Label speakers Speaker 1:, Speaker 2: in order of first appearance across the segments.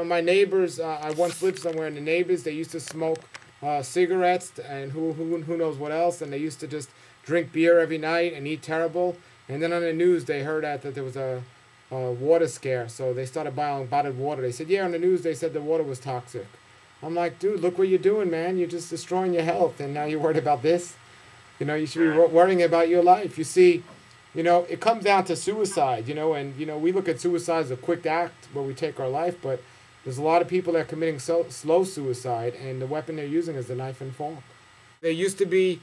Speaker 1: my neighbors, I once lived somewhere, and the neighbors, they used to smoke cigarettes and who knows what else, and they used to just drink beer every night and eat terrible. And then on the news, they heard that there was a water scare, so they started buying bottled water. They said, yeah, on the news they said the water was toxic. I'm like, dude, look what you're doing, man. You're just destroying your health, and now you're worried about this. You should be worrying about your life. You see, it comes down to suicide, and, we look at suicide as a quick act where we take our life, but there's a lot of people that are committing slow suicide, and the weapon they're using is the knife and fork. There used to be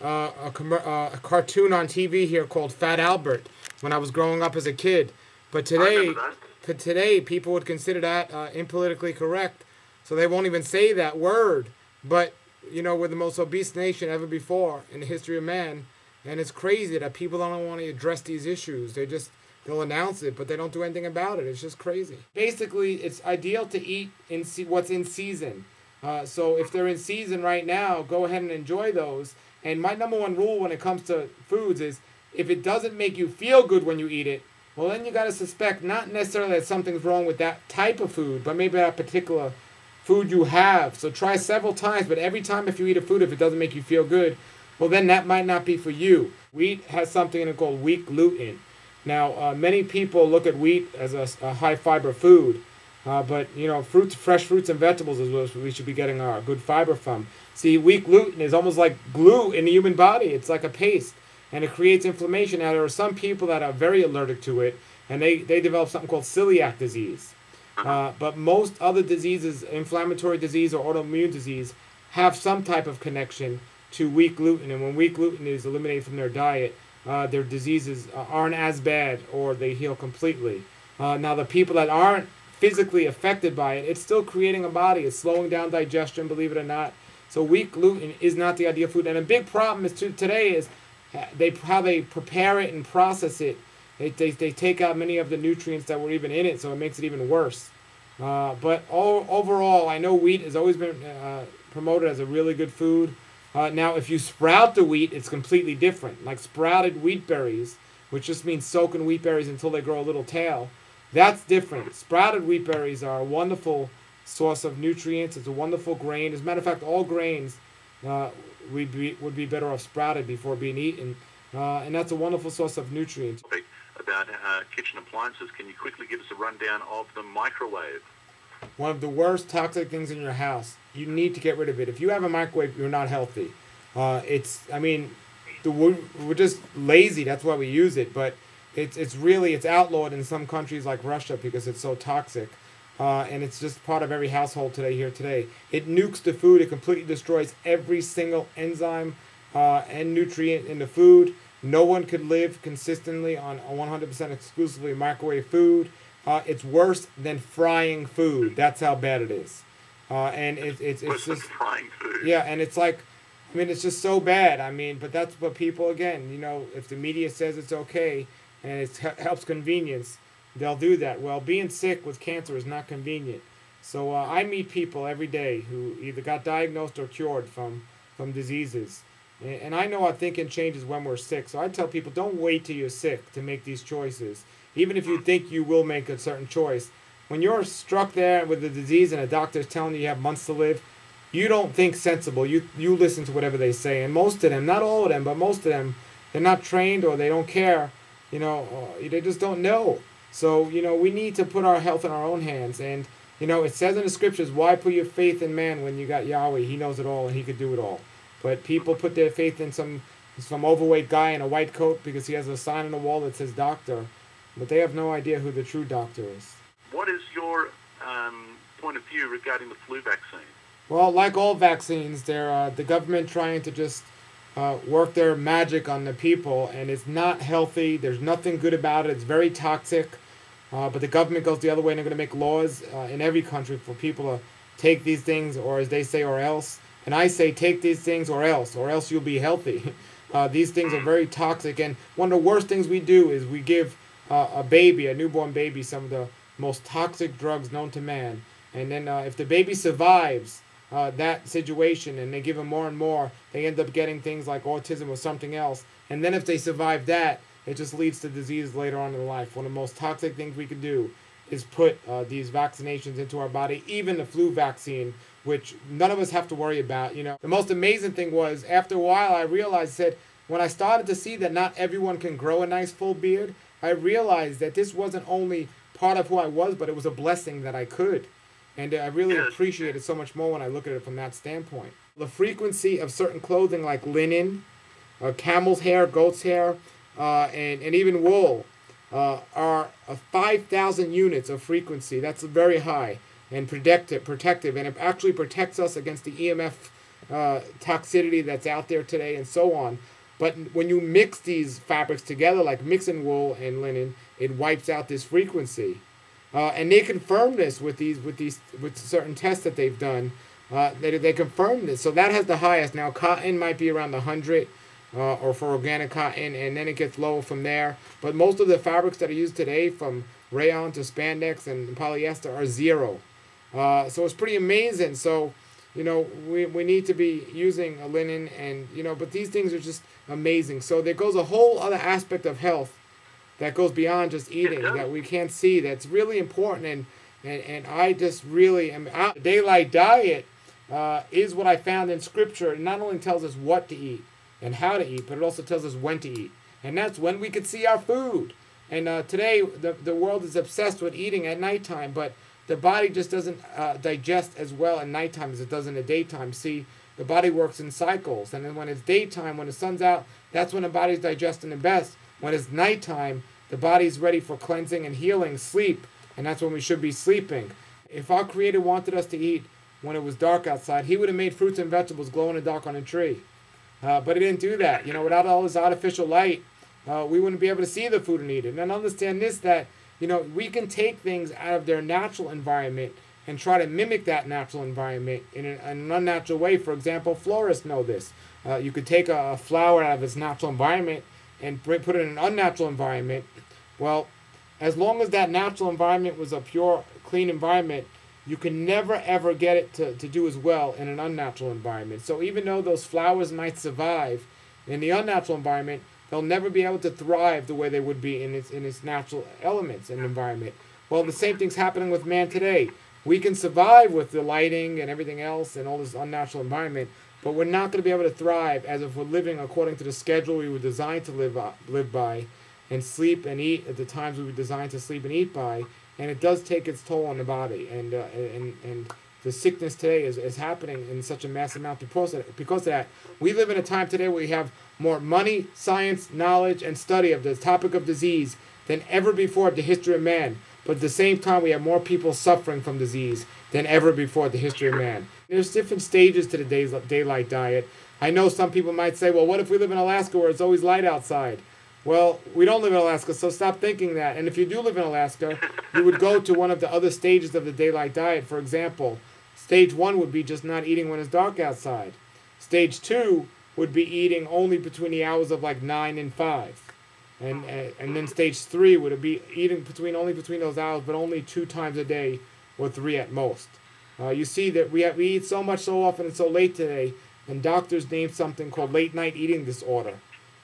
Speaker 1: a cartoon on TV here called Fat Albert when I was growing up as a kid. But today people would consider that impolitically correct, so they won't even say that word. But, we're the most obese nation ever before in the history of man, and it's crazy that people don't want to address these issues. They'll announce it, but they don't do anything about it. It's just crazy. Basically, it's ideal to eat what's in season. So if they're in season right now, go ahead and enjoy those. And my number one rule when it comes to foods is if it doesn't make you feel good when you eat it, well, then you got to suspect not necessarily that something's wrong with that type of food, but maybe that particular food you have. So try several times, but every time if you eat a food, if it doesn't make you feel good, well, then that might not be for you. Wheat has something in it called wheat gluten. Now, many people look at wheat as a high-fiber food, but, fresh fruits and vegetables is what we should be getting our good fiber from. See, wheat gluten is almost like glue in the human body. It's like a paste, and it creates inflammation. Now, there are some people that are very allergic to it, and they develop something called celiac disease. But most other diseases, inflammatory disease or autoimmune disease, have some type of connection to wheat gluten. And when wheat gluten is eliminated from their diet, their diseases aren't as bad, or they heal completely. Now, the people that aren't physically affected by it, it's still creating a body. It's slowing down digestion, believe it or not. So wheat gluten is not the ideal food. And a big problem is today is how they prepare it and process it. They take out many of the nutrients that were even in it, so it makes it even worse. But overall, I know wheat has always been promoted as a really good food. Now, if you sprout the wheat, it's completely different. Like sprouted wheat berries, which just means soaking wheat berries until they grow a little tail. That's different. Sprouted wheat berries are a wonderful source of nutrients. It's a wonderful grain. As a matter of fact, all grains would be better off sprouted before being eaten. And that's a wonderful source of nutrients.
Speaker 2: About kitchen appliances, can you quickly give us a rundown of the microwave?
Speaker 1: One of the worst toxic things in your house. You need to get rid of it. If you have a microwave, you're not healthy. We're just lazy. That's why we use it. But it's outlawed in some countries like Russia because it's so toxic. And it's just part of every household today. It nukes the food. It completely destroys every single enzyme and nutrient in the food. No one could live consistently on 100% exclusively microwave food. It's worse than frying food. That's how bad it is. And it's just
Speaker 2: frying food.
Speaker 1: Yeah, and it's like, it's just so bad. But that's what people, again, if the media says it's okay and it helps convenience, they'll do that. Well, being sick with cancer is not convenient. So I meet people every day who either got diagnosed or cured from diseases. And I know our thinking changes when we're sick. So I tell people, don't wait till you're sick to make these choices. Even if you think you will make a certain choice. When you're struck there with a disease and a doctor's telling you have months to live, you don't think sensible. You listen to whatever they say. And most of them, not all of them, but most of them, they're not trained or they don't care. They just don't know. So, we need to put our health in our own hands. And, it says in the scriptures, why put your faith in man when you got Yahweh? He knows it all and he could do it all. But people put their faith in some overweight guy in a white coat because he has a sign on the wall that says doctor. But they have no idea who the true doctor is.
Speaker 2: What is your point of view regarding the flu vaccine?
Speaker 1: Well, like all vaccines, they're the government trying to just work their magic on the people, and it's not healthy. There's nothing good about it. It's very toxic. But the government goes the other way, and they're going to make laws in every country for people to take these things, or as they say, or else. And I say, take these things or else you'll be healthy. These things are very toxic, and one of the worst things we do is we give a newborn baby, some of the most toxic drugs known to man. And then if the baby survives that situation and they give them more and more, they end up getting things like autism or something else. And then if they survive that, it just leads to disease later on in life. One of the most toxic things we could do is put these vaccinations into our body, even the flu vaccine, which none of us have to worry about. You know, the most amazing thing was after a while I realized that when I started to see that not everyone can grow a nice full beard, I realized that this wasn't only part of who I was, but it was a blessing that I could. And I really appreciate it so much more when I look at it from that standpoint. The frequency of certain clothing like linen, camel's hair, goat's hair, and even wool are 5,000 units of frequency. That's very high and protective, and it actually protects us against the EMF toxicity that's out there today and so on. But when you mix these fabrics together, like mixing wool and linen, it wipes out this frequency. And they confirm this with certain tests that they've done. They confirm this. So that has the highest. Now cotton might be around the 100, or for organic cotton, and then it gets lower from there. But most of the fabrics that are used today, from rayon to spandex and polyester, are 0. So it's pretty amazing. So, you know, we need to be using a linen, and, you know, but these things are just amazing. So there goes a whole other aspect of health that goes beyond just eating that we can't see. That's really important, and I just really am out. The daylight diet is what I found in Scripture. It not only tells us what to eat and how to eat, but it also tells us when to eat. And that's when we could see our food. And today, the world is obsessed with eating at nighttime, but the body just doesn't digest as well at nighttime as it does in the daytime. See, the body works in cycles. And then when it's daytime, when the sun's out, that's when the body's digesting the best. When it's nighttime, the body's ready for cleansing and healing, sleep. And that's when we should be sleeping. If our Creator wanted us to eat when it was dark outside, He would have made fruits and vegetables glow in the dark on a tree. But He didn't do that. You know, without all this artificial light, we wouldn't be able to see the food and eat it. And understand this, that, you know, we can take things out of their natural environment and try to mimic that natural environment in an unnatural way. For example, florists know this. You could take a flower out of its natural environment and put it in an unnatural environment. Well, as long as that natural environment was a pure, clean environment, you can never ever get it to do as well in an unnatural environment. So even though those flowers might survive in the unnatural environment, they'll never be able to thrive the way they would be in its natural elements and environment. Well, the same thing's happening with man today. We can survive with the lighting and everything else and all this unnatural environment, but we're not going to be able to thrive as if we're living according to the schedule we were designed to live by, and sleep and eat at the times we were designed to sleep and eat by. And it does take its toll on the body. And the sickness today is happening in such a massive amount because of that. We live in a time today where we have more money, science, knowledge, and study of the topic of disease than ever before in the history of man. But at the same time, we have more people suffering from disease than ever before in the history of man. There's different stages to the daylight diet. I know some people might say, well, what if we live in Alaska where it's always light outside? Well, we don't live in Alaska, so stop thinking that. And if you do live in Alaska, you would go to one of the other stages of the daylight diet. For example, stage 1 would be just not eating when it's dark outside. Stage 2 would be eating only between the hours of like 9 and 5. And then stage 3 would be eating only between those hours, but only 2 times a day or 3 at most. You see that we eat so much so often and so late today, and doctors name something called late night eating disorder.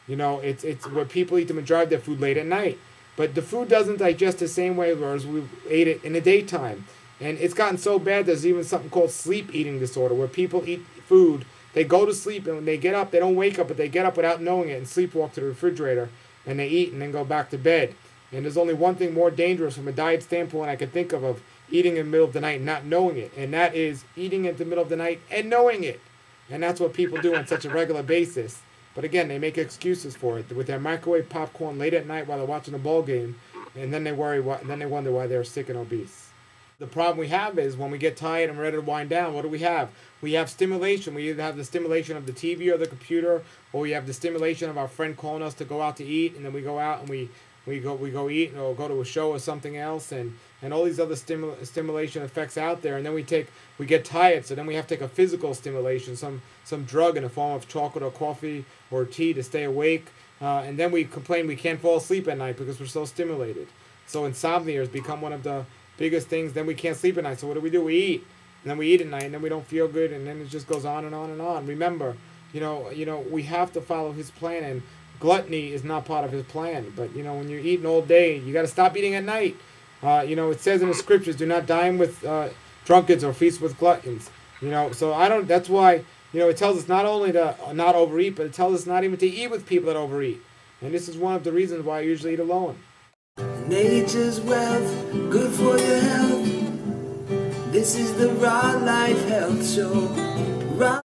Speaker 1: You know, it's where people eat the majority of their food late at night. But the food doesn't digest the same way as we ate it in the daytime. And it's gotten so bad, there's even something called sleep eating disorder, where people eat food, they go to sleep, and when they get up, they don't wake up, but they get up without knowing it and sleepwalk to the refrigerator, and they eat and then go back to bed. And there's only one thing more dangerous from a diet standpoint I could think of eating in the middle of the night and not knowing it. And that is eating in the middle of the night and knowing it. And that's what people do on such a regular basis. But again, they make excuses for it with their microwave popcorn late at night while they're watching a ball game, and then they wonder why they're sick and obese. The problem we have is when we get tired and ready to wind down, what do we have? We have stimulation. We either have the stimulation of the TV or the computer, or we have the stimulation of our friend calling us to go out to eat, and then we go out and we go eat or go to a show or something else, and all these other stimulation effects out there, and then we get tired, so then we have to take a physical stimulation, some drug in the form of chocolate or coffee or tea to stay awake, and then we complain we can't fall asleep at night because we're so stimulated. So insomnia has become one of the biggest things. Then we can't sleep at night, so what do? We eat, and then we eat at night, and then we don't feel good, and then it just goes on and on and on. Remember, you know, we have to follow His plan, and gluttony is not part of His plan. But, you know, when you're eating all day, you got to stop eating at night. It says in the scriptures, do not dine with drunkards or feast with gluttons. So I don't. That's why it tells us not only to not overeat, but it tells us not even to eat with people that overeat. And this is one of the reasons why I usually eat alone.
Speaker 3: Nature's wealth, good for your health. This is the Raw Life Health Show. Raw